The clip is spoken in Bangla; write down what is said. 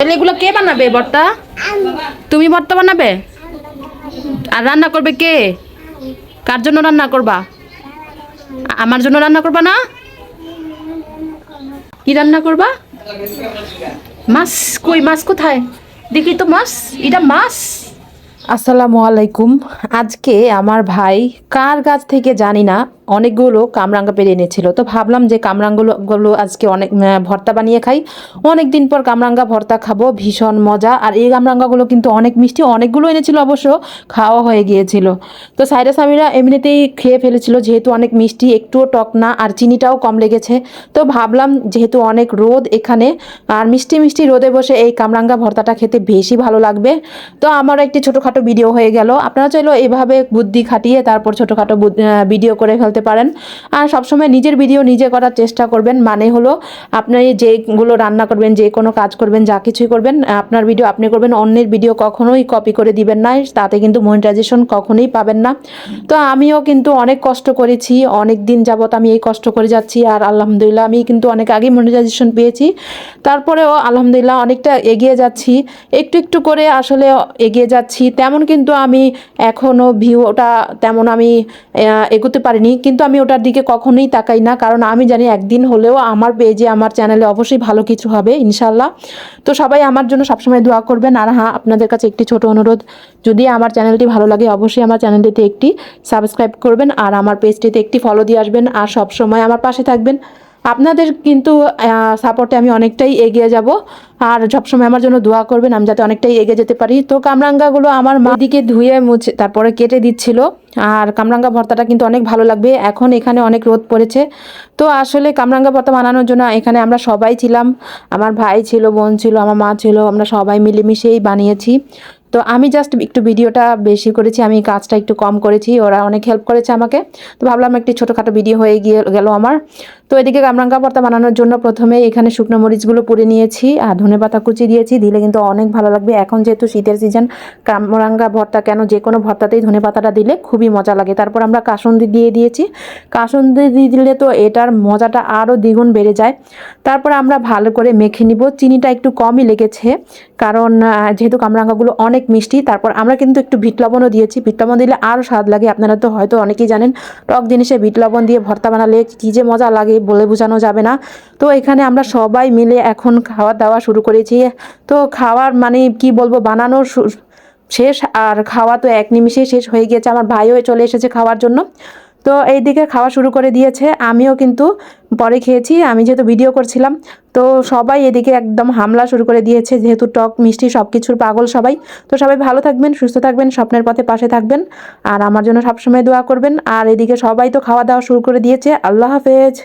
তাহলে এগুলো কে বানাবে ভর্তা? তুমি ভর্তা বানাবে? আর রান্না করবে কে? কার জন্য রান্না করবা? আমার জন্য রান্না করবা না? কি রান্না করবা? মাছ? কই মাছ কোথায়? দেখি তো মাছ। এটা মাছ। আসসালামু আলাইকুম। আজকে আমার ভাই কার গাছ থেকে জানি না অনেকগুলো কামরাঙ্গা পেরে এনেছিল, তো ভাবলাম যে কামরাঙ্গাগুলো আজকে অনেক ভর্তা বানিয়ে খাই। অনেক দিন পর কামরাঙ্গা ভর্তা খাবো, ভীষণ মজা। আর এই কামরাঙ্গাগুলো কিন্তু অনেক মিষ্টি, অনেকগুলো এনেছিল, অবশ্য খাওয়া হয়ে গিয়েছিল। তো সাইরা সামিরা এমনিতেই খেয়ে ফেলেছিল, যেহেতু অনেক মিষ্টি, একটুও টক না, আর চিনিটাও কম লেগেছে। তো ভাবলাম যেহেতু অনেক রোদ এখানে, আর মিষ্টি মিষ্টি রোদে বসে এই কামরাঙ্গা ভর্তাটা খেতে বেশি ভালো লাগবে। তো আমার একটি ছোটোখাটো ভিডিও হয়ে গেল। আপনারা চাইলেও এভাবে বুদ্ধি খাটিয়ে তারপর ছোটোখাটো ভিডিও করে ফেলতে পারেন। আর সবসময় নিজের ভিডিও নিজে করার চেষ্টা করবেন, মানে হলো আপনি যেগুলো রান্না করবেন, যে কোনো কাজ করবেন, যা কিছুই করবেন, আপনার ভিডিও আপনি করবেন, অন্যের ভিডিও কখনোই কপি করে দিবেন না, তাতে কিন্তু মনিটাইজেশন কখনোই পাবেন না। তো আমিও কিন্তু অনেক কষ্ট করেছি, অনেক দিন যাবত আমি এই কষ্ট করে যাচ্ছি, আর আলহামদুলিল্লাহ আমি কিন্তু অনেক আগেই মনিটাইজেশন পেয়েছি। তারপরেও আলহামদুলিল্লাহ অনেকটা এগিয়ে যাচ্ছি, একটু একটু করে আসলে এগিয়ে যাচ্ছি। তেমন কিন্তু আমি এখনও ভিউটা তেমন আমি এগোতে পারিনি, কিন্তু আমি ওটার দিকে কখনোই তাকাই না, কারণ আমি জানি একদিন হলেও আমার পেজে, আমার চ্যানেলে অবশ্যই ভালো কিছু হবে ইনশাল্লাহ। তো সবাই আমার জন্য সবসময় দোয়া করবেন। আর হ্যাঁ, আপনাদের কাছে একটি ছোট অনুরোধ, যদি আমার চ্যানেলটি ভালো লাগে অবশ্যই আমার চ্যানেলটিতে একটি সাবস্ক্রাইব করবেন, আর আমার পেজটিতে একটি ফলো দিয়ে আসবেন, আর সবসময় আমার পাশে থাকবেন। আপনাদের কিন্তু সাপোর্টে আমি অনেকটাই এগিয়ে যাব, আর সবসময় আমার জন্য দোয়া করবেন আমি যাতে অনেকটাই এগিয়ে যেতে পারি। তো কামরাঙ্গাগুলো আমার মা দিকে ধুয়ে মুছে তারপরে কেটে দিচ্ছিল। আর কামরাঙ্গা ভর্তাটা কিন্তু অনেক ভালো লাগবে, এখন এখানে অনেক রোদ পড়েছে। তো আসলে কামরাঙ্গা ভর্তা বানানোর জন্য এখানে আমরা সবাই ছিলাম, আমার ভাই ছিল, বোন ছিল, আমার মা ছিল, আমরা সবাই মিলেমিশেই বানিয়েছি। তো আমি জাস্ট একটু ভিডিওটা বেশি করেছি, আমি কাজটা একটু কম করেছি, ওরা অনেক হেল্প করেছে আমাকে। তো ভাবলাম একটি ছোটোখাটো ভিডিও হয়ে গেল আমার। তো এদিকে কামরাঙ্গা ভর্তা বানানোর জন্য প্রথমে এখানে শুকনো মরিচগুলো পুড়ে নিয়েছি, আর ধনেপাতা কুচি দিয়েছি, দিলে কিন্তু অনেক ভালো লাগবে। এখন যেহেতু শীতের সিজন, কামরাঙ্গা ভর্তা কেন, যে কোনো ভর্তাতেই ধনেপাতাটা দিলে খুবই মজা লাগে। তারপর আমরা কাসুন্দি দিয়ে দিয়েছি, কাসুন্দি দিয়ে দিলে তো এটার মজাটা আরও দ্বিগুণ বেড়ে যায়। তারপর আমরা ভালো করে মেখে নিব। চিনিটা একটু কমই লেগেছে, কারণ যেহেতু কামরাঙ্গাগুলো অনেক মিষ্টি। তারপর আমরা কিন্তু একটু বিট লবণও দিয়েছি, বিট লবণ দিলে আরও স্বাদ লাগে। আপনারা তো হয়তো অনেকেই জানেন, টক জিনিসে বিট লবণ দিয়ে ভর্তা বানালে কী যে মজা লাগে বলে বোঝানো যাবে না। তো এখানে আমরা সবাই মিলে এখন খাওয়া দাওয়া শুরু করেছি। তো খাওয়ার মানে কি বলবো, বানানোর শেষ আর খাওয়া তো এক নিমিষেই শেষ হয়ে গিয়েছে। আমার ভাইও চলে এসেছে খাওয়ার জন্য। তো এইদিকে খাওয়া শুরু করে দিয়েছে, আমিও কিন্তু পরে খেয়েছি, আমি যেহেতু ভিডিও করছিলাম। তো সবাই এদিকে একদম হামলা শুরু করে দিয়েছে, যেহেতু টক মিষ্টি সব কিছুর পাগল সবাই। তো সবাই ভালো থাকবেন, সুস্থ থাকবেন, স্বপ্নের পথে পাশে থাকবেন, আর আমার জন্য সবসময় দোয়া করবেন। আর এদিকে সবাই তো খাওয়া দাওয়া শুরু করে দিয়েছে। আল্লাহ হাফেজ।